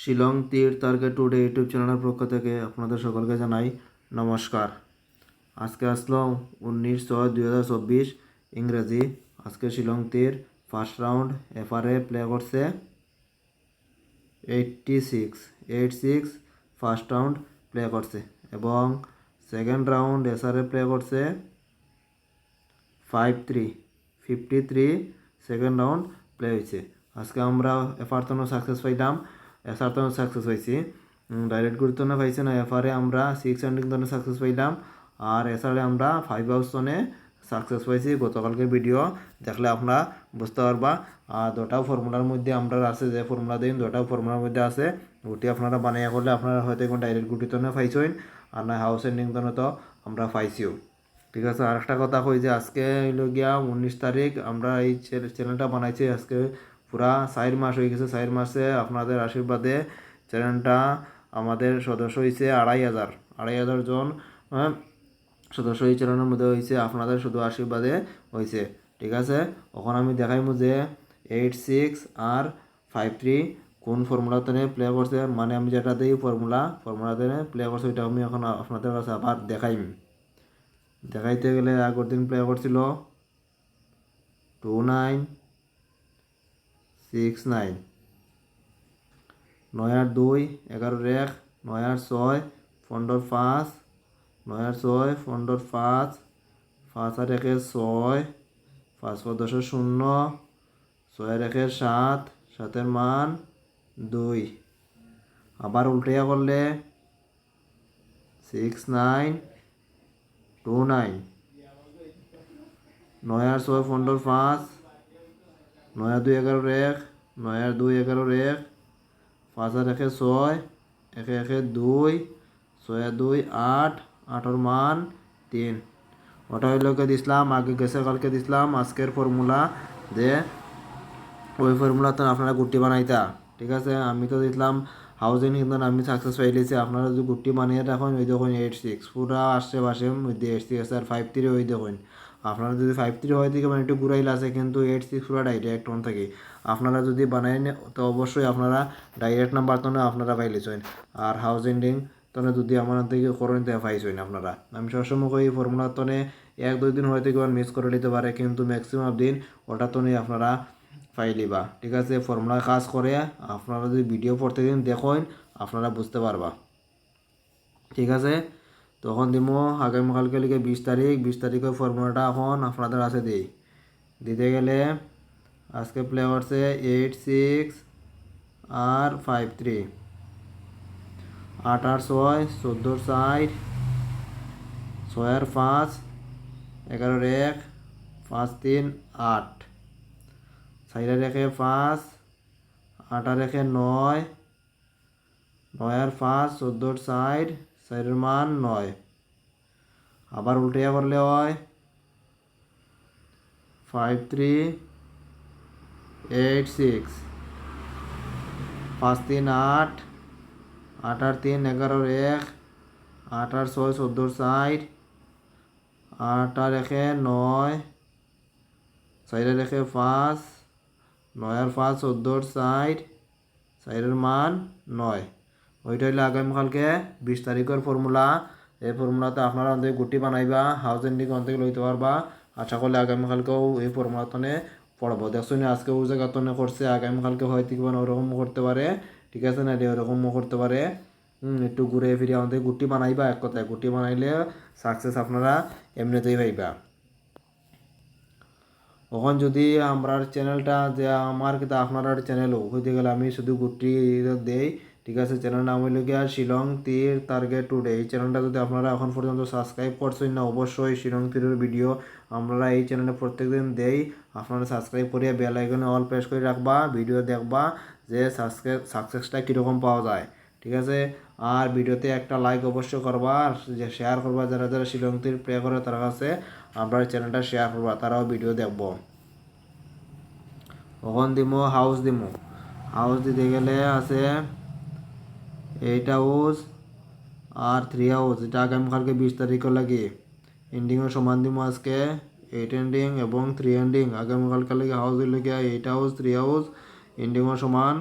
শিলং তীর target today YouTube চ্যানেলের পক্ষ থেকে আপনাদের সকলকে জানাই নমস্কার। আজকে আসলাম 19/6/2024 ইংরেজি। আজকে শিলং তীর ফার্স্ট রাউন্ড এফআরএ প্লে করছে 86 ফার্স্ট রাউন্ড প্লে করছে এবং সেকেন্ড রাউন্ড এসআরএ প্লে করছে 53 সেকেন্ড রাউন্ড প্লে হয়েছে। আজকে আমরা এফআর তো সাকসেস পাইলাম, এসআর তো সাকসেস পাইছি, ডাইরেক্ট গুরুত্ব না পাইছে না। এফআরে আমরা 6 এন্ডিং তনে সাকসেস পাইলাম আর এসআরে আমরা 5 হাউস তনে সাকসেস পাইছি। গতকালকে ভিডিও দেখলে আপনারা বুঝতে পারবা। আর দুটাও ফর্মুলার মধ্যে আমরা আছে, যে ফর্মুলা দিন দুটাও ফর্মুলার মধ্যে আছে। গুটি আপনারা বানাইয়া করলে আপনারা হয়তো এখন ডাইরেক্ট গুটি তনে পাইছেন আর না হাউস এন্ডিং তনে তো আমরা পাইছিও। ঠিক আছে, আর একটা কথা কই যে আজকে হইল গিয়া 19 তারিখ। আমরা এই চ্যানেলটা বানাইছি আজকে পুরা 4 মাস হয়ে গেছে। 4 মাসে আপনাদের আশীর্বাদে চ্যানেলটা আমাদের সদস্য হয়েছে 2,500 জন সদস্য এই চ্যানেলের মধ্যে হয়েছে, আপনাদের শুধু আশীর্বাদে হয়েছে। ঠিক আছে, এখন আমি দেখাইমু যে 86 আর 53 কোন ফর্মুলাতে প্লে করছে, মানে আমি যেটা দিই ফর্মুলাতে প্লে করছে ওইটা আমি এখন আপনাদের কাছে আবার দেখাইতে গেলে আগের দিন প্লে করছিল 2969, 9-2, 11-1, 9-6, 15-5, 9-6, 15-5, 5-1, 6, 5-10, 6-1, 7, 7 মান 2। আবার উল্টাইয়া করলে 6929, 9-6, 15-5, 9-2, 11-1, 9-2, 11-1, 5-1, 6, 1-1, 2, 6-2, 8, 8 মান 3। ওটা হইলকে দিছিলাম আগে, গেছে কালকে দিছিলাম আজকের ফর্মুলা, যে ওই ফর্মুলাতে আপনারা গুটি বানাইতা। ঠিক আছে, আমি তো দিছিলাম হাউজিং, কিন্তু আমি সাকসেস পাইলেছি। আপনারা যদি গুটি বানিয়ে রাখুন, ওই দেখুন 86 পুরা আশেপাশে মধ্যে 86 আর 53 ওই দেখুন। আপনারা যদি 53 হয় দিকে মানে একটু ঘুরাইল আছে, কিন্তু 86 পুরা ডাইরেক্ট অন থাকে। আপনারা যদি বানাই তো অবশ্যই আপনারা ডাইরেক্ট নাম্বার তো আপনারা পাইলেছেন। আর হাউস এন্ডিং তনে যদি আমার থেকে করেন তো পাইছেন আপনারা। আমি সবসময় কই ফর্মুলা তনে 1-2 দিন হয়তো কেউ মিস করে নিতে পারে, কিন্তু ম্যাক্সিমাম দিন ওটা তো নেই আপনারা পাইলিবা। ঠিক আছে, ফর্মুলা কাজ করে। আপনারা যদি ভিডিও প্রত্যেকদিন দেখেন আপনারা বুঝতে পারবা। ঠিক আছে, তখন দিমো আগামীকালকে লিখে 20 তারিখের ফর্মুলাটা এখন আপনাদের কাছে দিতে গেলে আজকে প্লে করছে 86 আর 53, 8 আর 6, 14 4, 6 আর 5, 11-1, 5-3, 8, 4-1, 5, 8-1, 9, 9 আর 5, 14 4, 4 মান 9। আবার উল্টাইয়া করলে হয় 5386, 5-3, 8, 8 আর 3, 11-1, 8 আর 6, 14 4, 8 আর 1, 9, 4-1, 5, 9 আর 5, 14 4, 4 মান 9। ওইটা হইলে আগামীকালকে 20 তারিখের ফর্মুলা। এই ফর্মুলাতে আপনারা অন্তত গুটি বানাইবা, হাউস এন্ডিং অন্তত লইতে পারবা। আশা করলে আগামীকালকেও এই ফর্মুলাতনে পড়বো। দেখছো না আজকে ওই জায়গাতনে করছে, আগামীকালকে হয়তো কিনা ওরকমও করতে পারে। ঠিক আছে না, ওরকমও করতে পারে। একটু ঘুরে ফিরে আমাদের গুটি বানাইবা। এক কথায় গুটি বানাইলে সাকসেস আপনারা এমনিতেই পাইবা। তখন যদি আমার চ্যানেলটা যে আমার কিন্তু আপনার চ্যানেলও হইতে গেলে আমি শুধু গুটি দেই। ঠিক আছে, চ্যানেল নাম হইল গিয়া শিলং তীর টার্গেট টুডে। এই চ্যানেলটা যদি আপনারা এখন পর্যন্ত সাবস্ক্রাইব করছেন না, অবশ্যই শিলং তীরের ভিডিও আমরা এই চ্যানেলে প্রত্যেকদিন দেই। আপনারা সাবস্ক্রাইব করিয়া বেল আইকনে অল প্রেস করে রাখবা, ভিডিও দেখবা যে সাকসেসটা কীরকম পাওয়া যায়। ঠিক আছে, আর ভিডিওতে একটা লাইক অবশ্যই করবা, আর যে শেয়ার করবা, যারা যারা শিলং তীর প্রে করে তার কাছে আমরা চ্যানেলটা শেয়ার করবা, তারাও ভিডিও দেখব। কখন দিমো হাউস দিতে গেলে আছে 8 হাউস আর 3 হাউস। এটা আগামীকালকে 20 তারিখ লাগে এন্ডিংও সমান দিমো। আজকে 8 এন্ডিং এবং 3 এন্ডিং। আগামীকালকে লাগে হাউস হইলে গিয়া 8 হাউস 3 হাউস এন্ডিংও সমান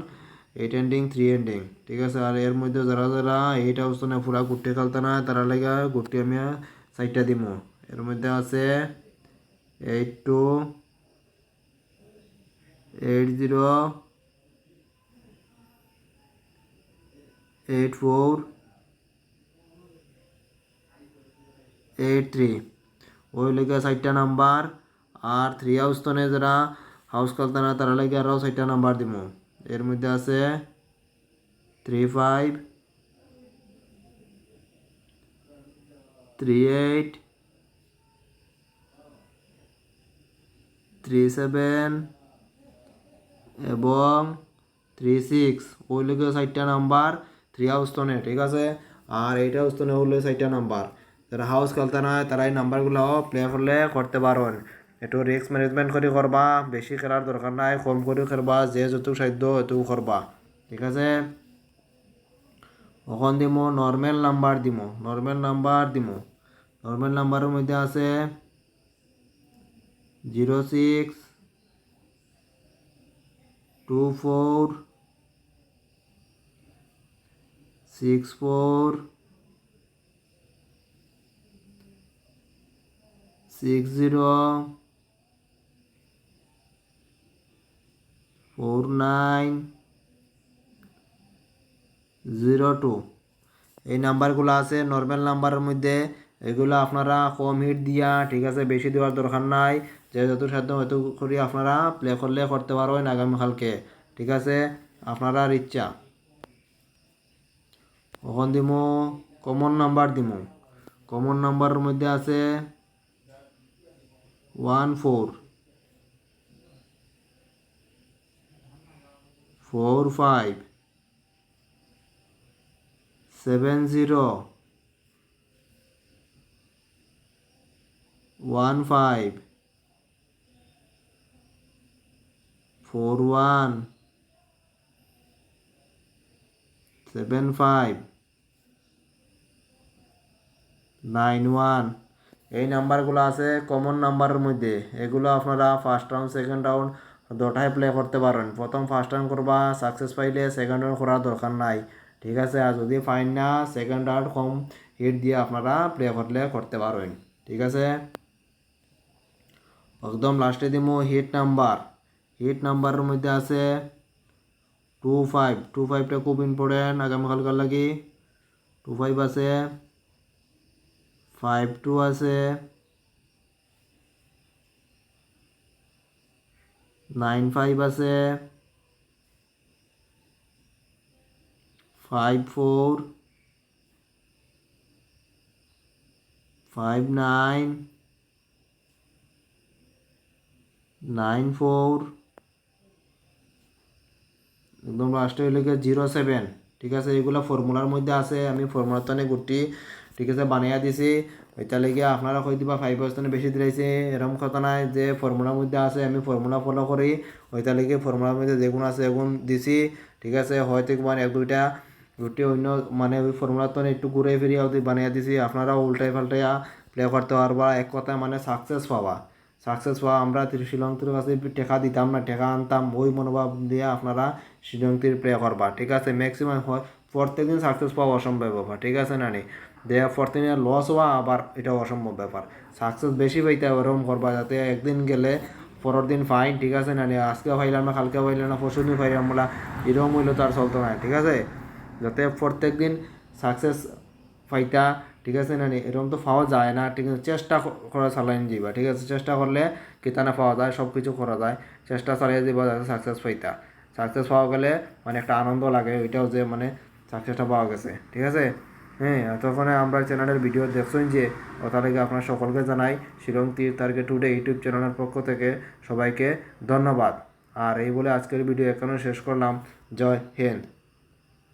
8 এন্ডিং 3 এন্ডিং, ঠিক আছে। আর এর মধ্যে যারা যারা 8 অবস্থানে পুরা গুটি খেলতে না তারা লেগে গুটি আমি 4টা দিব। এর মধ্যে আছে 82, 80, 84, 83, ওই লেগে 4টা নাম্বার। আর 3 হাউস্তনে যারা হাউস খেলতে না তারা লেগে আরও 4টা নাম্বার দিব। এর মধ্যে আছে 35, 38, 37 এবং 36, ওই লেগে 4টা নাম্বার 3 হাউস্তনে, ঠিক আছে। আর 8 হাউস্তনে হলে 4টা নাম্বার। যারা হাউস খেলতে না তারা এই নাম্বারগুলো প্লে করলে করতে পারেন। একটু রিস্ক ম্যানেজমেন্ট করে করবা, বেশি খেলার দরকার নাই, কম করে খেলবা, যে যতটুকু সাধ্য এটুকু করবা, ঠিক আছে। এখন দিব নর্মাল নাম্বার দিব। নর্মাল নাম্বারের মধ্যে আছে 06, 24, 64, 60, 49, 02, এই নাম্বারগুলো আছে নর্মাল নাম্বারের মধ্যে। এগুলো আপনারা কম হিট দিয়া, ঠিক আছে, বেশি দেওয়ার দরকার নাই, যে যত সাধ্য হয়তো করে আপনারা প্লে করলে করতে পারবেন আগামীকালকে, ঠিক আছে, আপনার ইচ্ছা। এখন দিব কমন নাম্বার দিব। কমন নাম্বারের মধ্যে আছে 14, 45, 70, 15, 41, 75, 91, এই নাম্বারগুলো আছে কমন নাম্বারের মধ্যে। এগুলো আপনারা ফার্স্ট রাউন্ড সেকেন্ড রাউন্ড দুটাই প্লে করতে পারেন। প্রথম ফার্স্ট রাউন্ড করবা, সাকসেস পাইলে সেকেন্ড রাউন্ড করার দরকার নাই, ঠিক আছে। আর যদি ফাইন না, সেকেন্ড রাউন্ড কম হিট দিয়ে আপনারা প্লে করলে করতে পারবেন, ঠিক আছে। একদম লাস্টে দিব হিট নাম্বার। হিট নাম্বারের মধ্যে আছে 25, 25টা খুব ইম্পর্টেন্ট আগামীকালকার লাগি। 25 আছে, 52 আছে, 95 আছে, 54, 59, 94, একদম লাস্টে হইলে 07, ঠিক আছে। এগুলো ফর্মুলার মধ্যে আছে, আমি ফর্মুলার তো গুটি, ঠিক আছে, বানিয়ে দিছি। ওইটা লেগে আপনারা কই দিবা 5 পার্সেন্ট বেশি দিলাইছে, এরকম কথা নাই, যে ফর্মুলার মধ্যে আছে আমি ফর্মুলা ফলো করি। ওইটা লেগে ফর্মুলার মধ্যে যেগুলো আছে এগুন দিছি, ঠিক আছে। হয়তো মানে 1-2টা গুটি অন্য মানে ওই ফর্মুলার তো একটু ঘুরে ফিরিয়ে বানিয়ে দিছি। আপনারা উল্টাই পাল্টাইয়া প্লে করতে পারবা, এক কথায় মানে সাকসেস পাওয়া। আমরা শ্রীলঙ্কার কাছে টেকা দিতাম না, টেকা আনতাম, ওই মনোভাব দিয়ে আপনারা শ্রীলঙ্কার প্লে করবা, ঠিক আছে। ম্যাক্সিমাম হয় প্রত্যেক দিন সাকসেস পাওয়া অসম্ভব ব্যাপার, ঠিক আছে না নি। দেয়া প্রত্যেক দিন লস হওয়া আবার এটা অসম্ভব ব্যাপার। সাকসেস বেশি পাইতে ওরকম করবা, যাতে একদিন গেলে পরের দিন ফাইন, ঠিক আছে না নি। আজকে পাইলাম না, কালকে পাইলাম না, পরশু দিন পাইলাম বলা, এরকম হইলে তো আর চলতো না, ঠিক আছে। যাতে প্রত্যেক দিন সাকসেস পাইতা, ঠিক আছে না নি। এরকম তো পাওয়া যায় না, ঠিক আছে। চেষ্টা করা চালাইন যাবা, ঠিক আছে। চেষ্টা করলে কিতানা পাওয়া যায়, সব কিছু করা যায়। চেষ্টা চালিয়ে যাবা যাতে সাকসেস পাইতা। সাকসেস পাওয়া গেলে মানে একটা আনন্দ লাগে, ওইটাও যে মানে সাকসেসটা পাওয়া গেছে, ঠিক আছে। হ্যাঁ, তখন আমরা চ্যানেলের ভিডিও দেখছেন যে, ওটা থেকে আপনার সকলকে জানাই শিলং তীর টার্গেট টুডে ইউটিউব চ্যানেলের পক্ষ থেকে সবাইকে ধন্যবাদ। আর এই বলে আজকের ভিডিও এখানে শেষ করলাম। জয় হিন্দ।